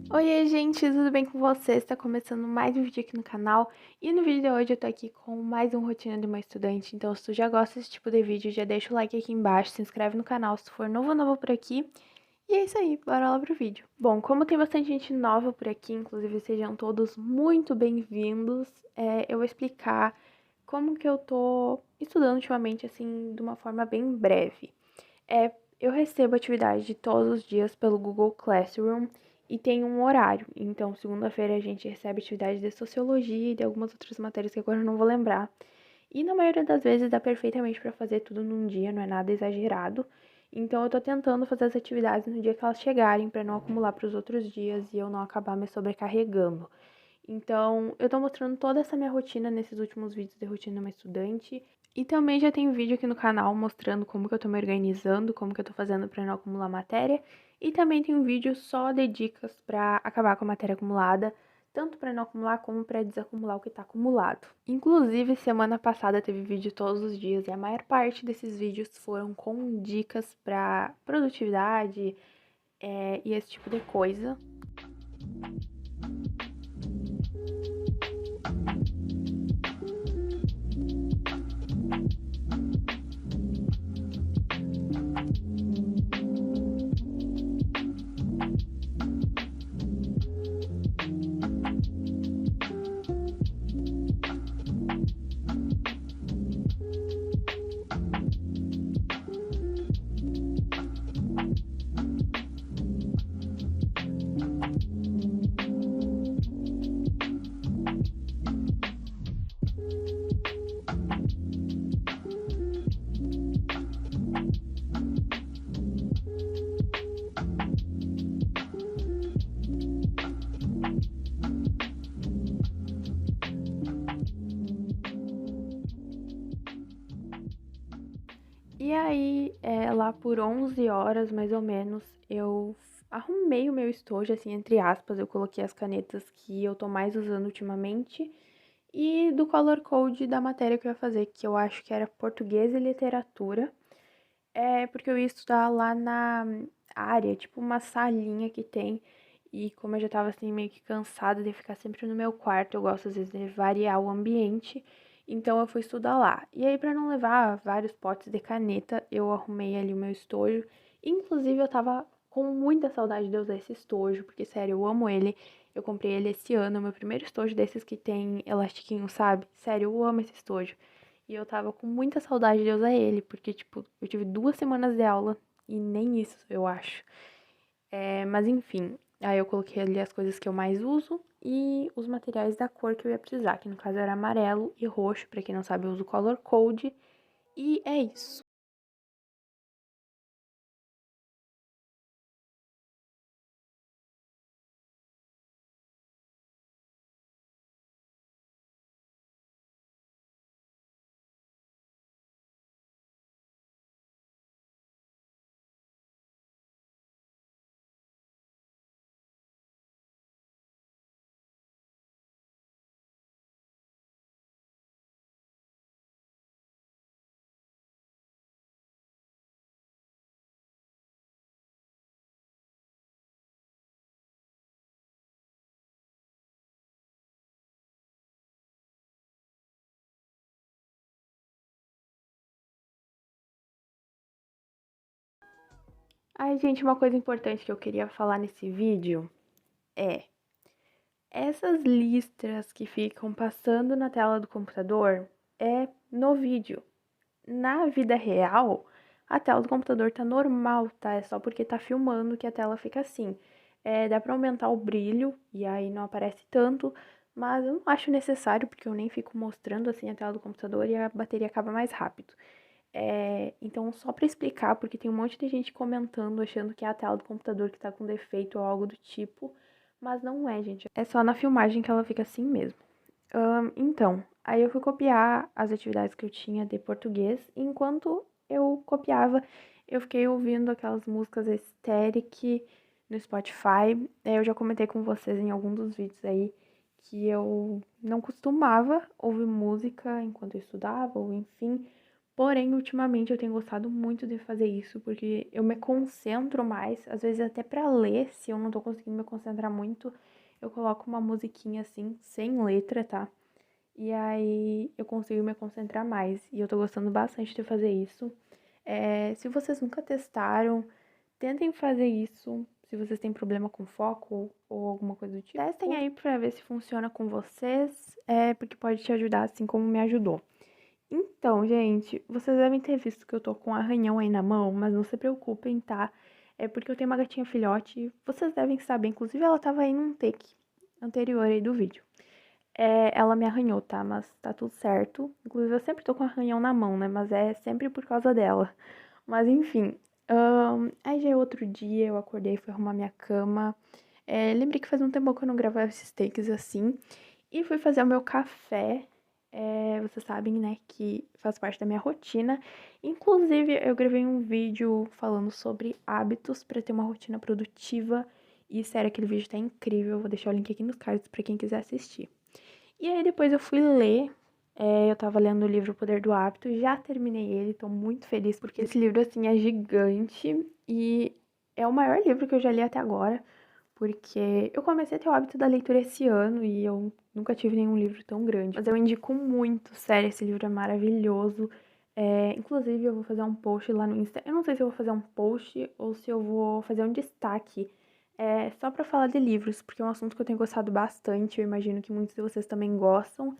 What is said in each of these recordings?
Oiê, gente, tudo bem com vocês? Está começando mais um vídeo aqui no canal e no vídeo de hoje eu tô aqui com mais um Rotina de uma Estudante. Então, se tu já gosta desse tipo de vídeo, já deixa o like aqui embaixo, se inscreve no canal se tu for novo por aqui. E é isso aí, bora lá pro vídeo. Bom, como tem bastante gente nova por aqui, inclusive sejam todos muito bem-vindos, eu vou explicar como que eu tô estudando ultimamente, assim, de uma forma bem breve. Eu recebo atividade de todos os dias pelo Google Classroom e tem um horário. Então, segunda-feira a gente recebe atividade de sociologia e de algumas outras matérias que agora eu não vou lembrar. E na maioria das vezes dá perfeitamente para fazer tudo num dia, não é nada exagerado. Então, eu tô tentando fazer as atividades no dia que elas chegarem para não acumular para os outros dias e eu não acabar me sobrecarregando. Então, eu tô mostrando toda essa minha rotina nesses últimos vídeos de rotina de uma estudante. E também já tem vídeo aqui no canal mostrando como que eu tô me organizando, como que eu tô fazendo pra não acumular matéria. E também tem um vídeo só de dicas pra acabar com a matéria acumulada, tanto pra não acumular como pra desacumular o que tá acumulado. Inclusive, semana passada teve vídeo todos os dias e a maior parte desses vídeos foram com dicas pra produtividade, e esse tipo de coisa. E aí, lá por 11 horas, mais ou menos, eu arrumei o meu estojo, assim, entre aspas, eu coloquei as canetas que eu tô mais usando ultimamente e do color code da matéria que eu ia fazer, que eu acho que era português e literatura, porque eu ia estudar lá na área, tipo uma salinha que tem, e como eu já tava, assim, meio que cansada de ficar sempre no meu quarto, eu gosto, às vezes, de variar o ambiente, então eu fui estudar lá. E aí, pra não levar vários potes de caneta, eu arrumei ali o meu estojo. Inclusive, eu tava com muita saudade de usar esse estojo, porque, sério, eu amo ele. Eu comprei ele esse ano, meu primeiro estojo desses que tem elastiquinho, sabe? Sério, eu amo esse estojo. E eu tava com muita saudade de usar ele, porque, tipo, eu tive 2 semanas de aula e nem isso, eu acho. Mas enfim, aí eu coloquei ali as coisas que eu mais uso e os materiais da cor que eu ia precisar, que no caso era amarelo e roxo, pra quem não sabe, eu uso color code. E é isso. Ai, gente, uma coisa importante que eu queria falar nesse vídeo é essas listras que ficam passando na tela do computador é no vídeo. Na vida real, a tela do computador tá normal, tá? É só porque tá filmando que a tela fica assim. Dá pra aumentar o brilho e aí não aparece tanto, mas eu não acho necessário porque eu nem fico mostrando assim a tela do computador e a bateria acaba mais rápido. Então, só pra explicar, porque tem um monte de gente comentando, achando que é a tela do computador que tá com defeito ou algo do tipo, mas não é, gente. É só na filmagem que ela fica assim mesmo. Então, aí eu fui copiar as atividades que eu tinha de português, e enquanto eu copiava, eu fiquei ouvindo aquelas músicas Aesthetic no Spotify. Eu já comentei com vocês em algum dos vídeos aí que eu não costumava ouvir música enquanto eu estudava, ou enfim. Porém, ultimamente eu tenho gostado muito de fazer isso, porque eu me concentro mais, às vezes até pra ler, se eu não tô conseguindo me concentrar muito, eu coloco uma musiquinha assim, sem letra, tá? E aí eu consigo me concentrar mais. E eu tô gostando bastante de fazer isso. Se vocês nunca testaram, tentem fazer isso. Se vocês têm problema com foco ou alguma coisa do tipo, testem aí pra ver se funciona com vocês, porque pode te ajudar assim como me ajudou. Então, gente, vocês devem ter visto que eu tô com um arranhão aí na mão, mas não se preocupem, tá? É porque eu tenho uma gatinha filhote, vocês devem saber, inclusive ela tava aí num take anterior aí do vídeo. Ela me arranhou, tá? Mas tá tudo certo. Inclusive eu sempre tô com arranhão na mão, né? Mas é sempre por causa dela. Mas enfim, aí já é outro dia, eu acordei, fui arrumar minha cama. Lembrei que faz um tempo que eu não gravava esses takes assim. E fui fazer o meu café. Vocês sabem, né, que faz parte da minha rotina. Inclusive, eu gravei um vídeo falando sobre hábitos para ter uma rotina produtiva. E sério, aquele vídeo tá incrível. Vou deixar o link aqui nos cards para quem quiser assistir. E aí depois eu fui ler. Eu tava lendo o livro O Poder do Hábito, já terminei ele, tô muito feliz porque esse livro assim é gigante e é o maior livro que eu já li até agora. Porque eu comecei a ter o hábito da leitura esse ano e eu nunca tive nenhum livro tão grande. Mas eu indico muito, sério, esse livro é maravilhoso. Inclusive, eu vou fazer um post lá no Insta. Eu não sei se eu vou fazer um post ou se eu vou fazer um destaque. Só pra falar de livros, porque é um assunto que eu tenho gostado bastante. Eu imagino que muitos de vocês também gostam.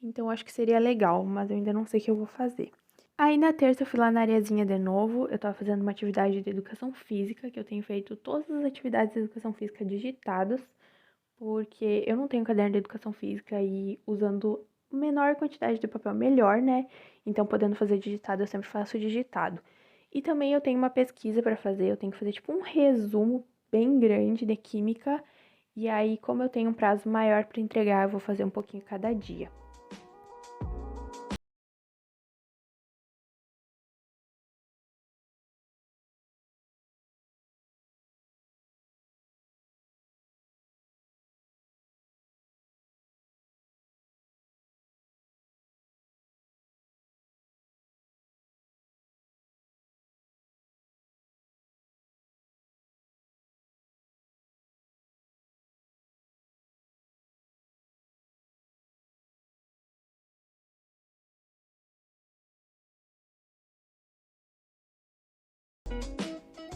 Então, eu acho que seria legal, mas eu ainda não sei o que eu vou fazer. Aí na terça eu fui lá na areazinha de novo, eu tava fazendo uma atividade de educação física, que eu tenho feito todas as atividades de educação física digitadas, porque eu não tenho caderno de educação física e usando menor quantidade de papel melhor, né? Então podendo fazer digitado, eu sempre faço digitado. E também eu tenho uma pesquisa para fazer, eu tenho que fazer tipo um resumo bem grande de química, e aí como eu tenho um prazo maior para entregar, eu vou fazer um pouquinho cada dia.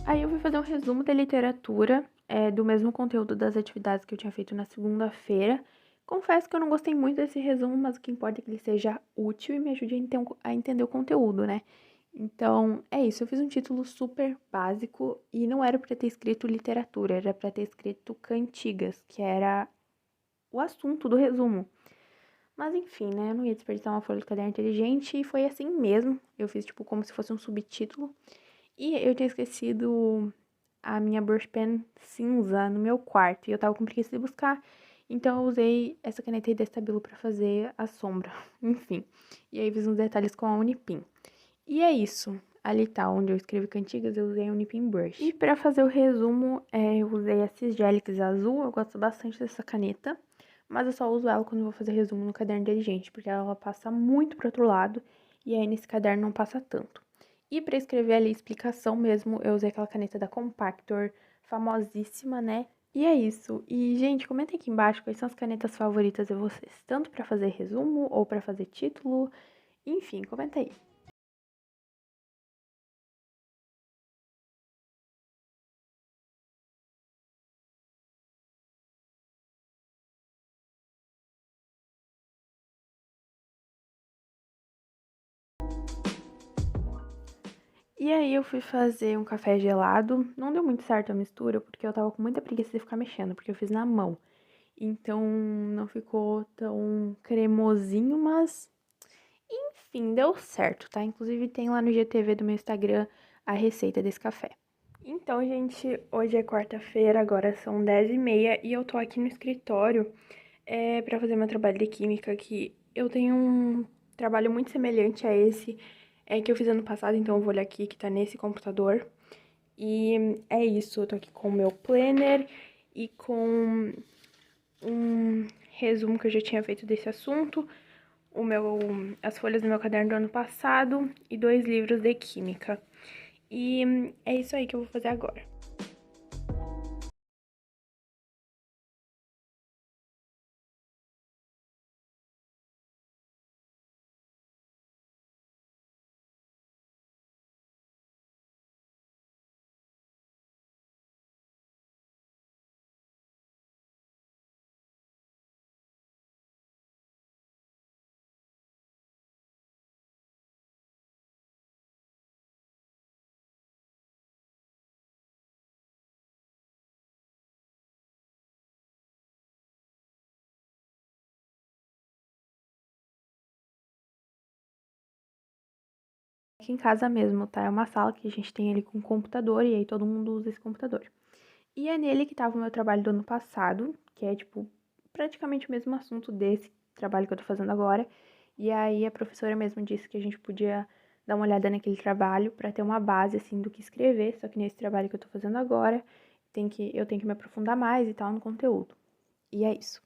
Aí eu fui fazer um resumo da literatura, do mesmo conteúdo das atividades que eu tinha feito na segunda-feira. Confesso que eu não gostei muito desse resumo, mas o que importa é que ele seja útil e me ajude a entender o conteúdo, né? Então, é isso. Eu fiz um título super básico e não era para ter escrito literatura, era para ter escrito cantigas, que era o assunto do resumo. Mas enfim, né? Eu não ia desperdiçar uma folha de caderno inteligente e foi assim mesmo. Eu fiz tipo como se fosse um subtítulo. E eu tinha esquecido a minha brush pen cinza no meu quarto e eu tava com preguiça de buscar. Então eu usei essa caneta aí da Stabilo pra fazer a sombra. Enfim. E aí fiz uns detalhes com a Unipin. E é isso. Ali tá onde eu escrevi cantigas, eu usei a Unipin Brush. E pra fazer o resumo, eu usei a Cisgelix azul. Eu gosto bastante dessa caneta. Mas eu só uso ela quando eu vou fazer resumo no caderno inteligente, porque ela passa muito pro outro lado. E aí nesse caderno não passa tanto. E para escrever ali explicação mesmo, eu usei aquela caneta da Compactor, famosíssima, né? E é isso. E, gente, comentem aqui embaixo quais são as canetas favoritas de vocês, tanto para fazer resumo ou para fazer título. Enfim, comenta aí. E aí eu fui fazer um café gelado. Não deu muito certo a mistura, porque eu tava com muita preguiça de ficar mexendo, porque eu fiz na mão. Então não ficou tão cremosinho, mas enfim, deu certo, tá? Inclusive tem lá no GTV do meu Instagram a receita desse café. Então, gente, hoje é quarta-feira, agora são 10h30 e eu tô aqui no escritório pra fazer meu trabalho de química, que eu tenho um trabalho muito semelhante a esse que eu fiz ano passado, então eu vou olhar aqui que tá nesse computador. E é isso, eu tô aqui com o meu planner e com um resumo que eu já tinha feito desse assunto, as folhas do meu caderno do ano passado e 2 livros de química. E é isso aí que eu vou fazer agora. Aqui em casa mesmo, tá? É uma sala que a gente tem ali com computador e aí todo mundo usa esse computador. E é nele que tava o meu trabalho do ano passado, que é, tipo, praticamente o mesmo assunto desse trabalho que eu tô fazendo agora. E aí a professora mesmo disse que a gente podia dar uma olhada naquele trabalho pra ter uma base, assim, do que escrever. Só que nesse trabalho que eu tô fazendo agora, eu tenho que me aprofundar mais e tal no conteúdo. E é isso.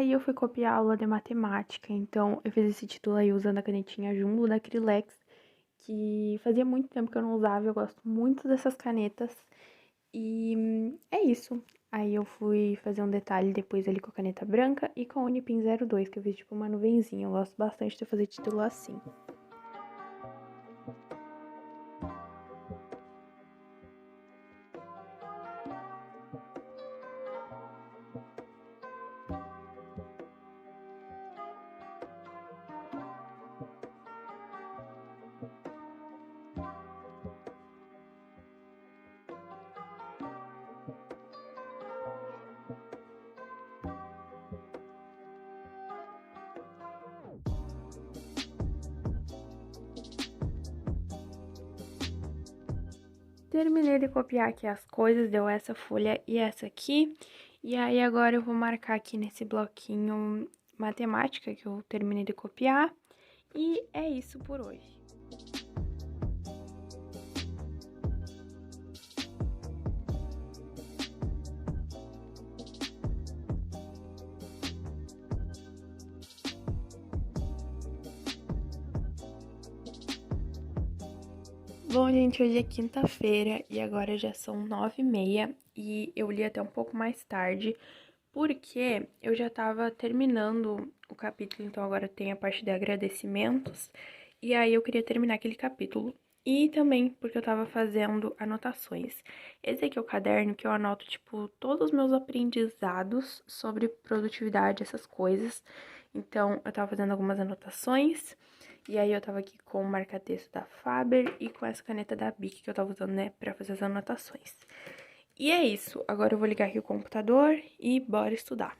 Aí eu fui copiar a aula de matemática, então eu fiz esse título aí usando a canetinha Jumbo da Acrylex, que fazia muito tempo que eu não usava, eu gosto muito dessas canetas. E é isso. Aí eu fui fazer um detalhe depois ali com a caneta branca e com a Unipin 02, que eu fiz tipo uma nuvenzinha. Eu gosto bastante de fazer título assim. Terminei de copiar aqui as coisas, deu essa folha e essa aqui. E aí agora eu vou marcar aqui nesse bloquinho matemática que eu terminei de copiar. E é isso por hoje. Bom, gente, hoje é quinta-feira e agora já são 9h30 e eu li até um pouco mais tarde, porque eu já tava terminando o capítulo, então agora tem a parte de agradecimentos, e aí eu queria terminar aquele capítulo. E também porque eu tava fazendo anotações. Esse aqui é o caderno que eu anoto, tipo, todos os meus aprendizados sobre produtividade, essas coisas. Então, eu tava fazendo algumas anotações. E aí eu tava aqui com o marca-texto da Faber e com essa caneta da Bic que eu tava usando, né, pra fazer as anotações. E é isso, agora eu vou ligar aqui o computador e bora estudar.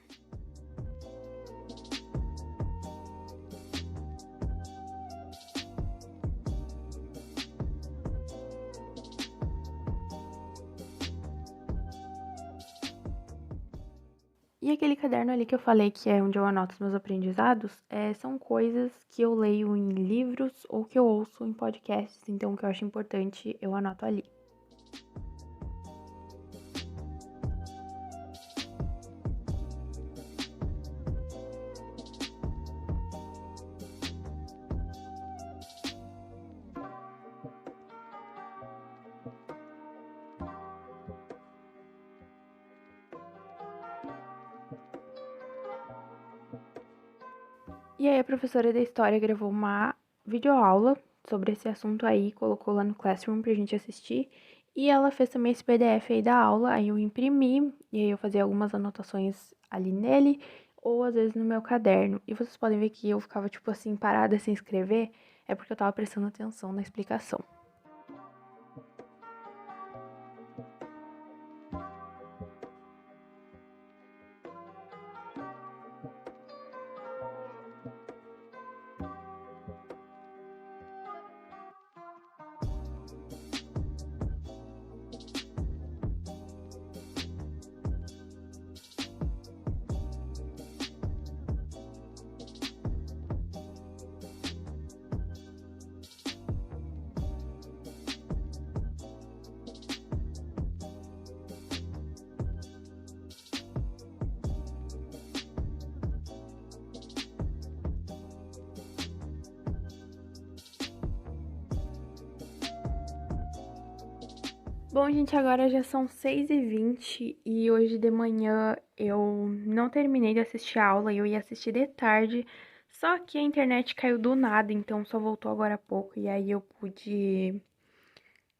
E aquele caderno ali que eu falei que é onde eu anoto os meus aprendizados, são coisas que eu leio em livros ou que eu ouço em podcasts, então o que eu acho importante eu anoto ali. E aí a professora da história gravou uma videoaula sobre esse assunto aí, colocou lá no Classroom pra gente assistir. E ela fez também esse PDF aí da aula, aí eu imprimi, e aí eu fazia algumas anotações ali nele, ou às vezes no meu caderno. E vocês podem ver que eu ficava, tipo assim, parada sem escrever, é porque eu tava prestando atenção na explicação. Bom, gente, agora já são 6h20 e hoje de manhã eu não terminei de assistir a aula, eu ia assistir de tarde, só que a internet caiu do nada, então só voltou agora há pouco, e aí eu pude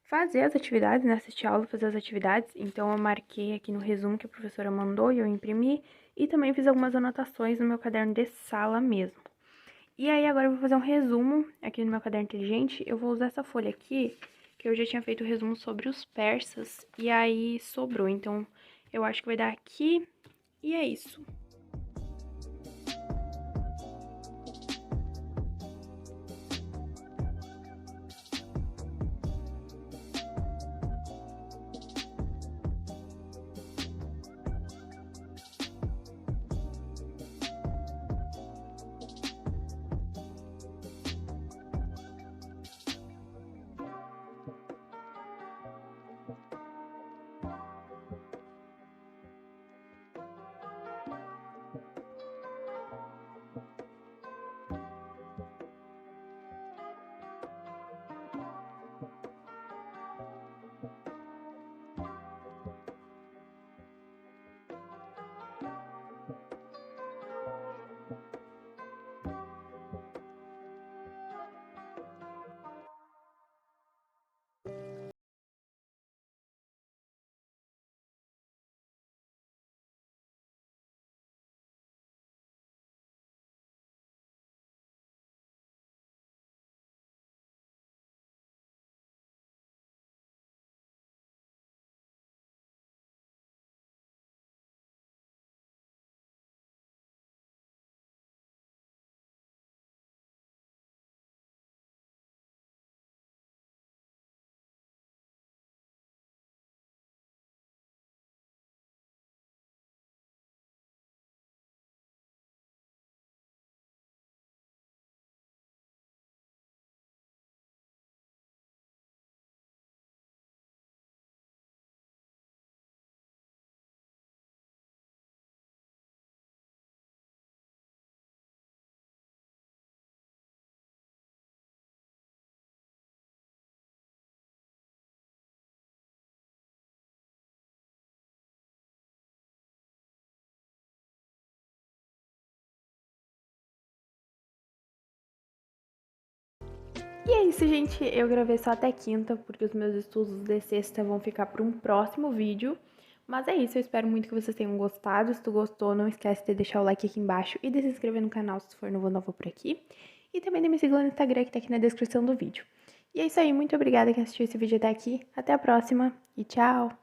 fazer as atividades, né, assistir a aula, fazer as atividades, então eu marquei aqui no resumo que a professora mandou e eu imprimi, e também fiz algumas anotações no meu caderno de sala mesmo. E aí agora eu vou fazer um resumo aqui no meu caderno inteligente, eu vou usar essa folha aqui, que eu já tinha feito o resumo sobre os persas, e aí sobrou, então eu acho que vai dar aqui, e é isso. E é isso, gente. Eu gravei só até quinta, porque os meus estudos de sexta vão ficar para um próximo vídeo. Mas é isso, eu espero muito que vocês tenham gostado. Se tu gostou, não esquece de deixar o like aqui embaixo e de se inscrever no canal se tu for novo por aqui. E também de me seguir lá no Instagram, que tá aqui na descrição do vídeo. E é isso aí, muito obrigada quem assistiu esse vídeo até aqui. Até a próxima e tchau!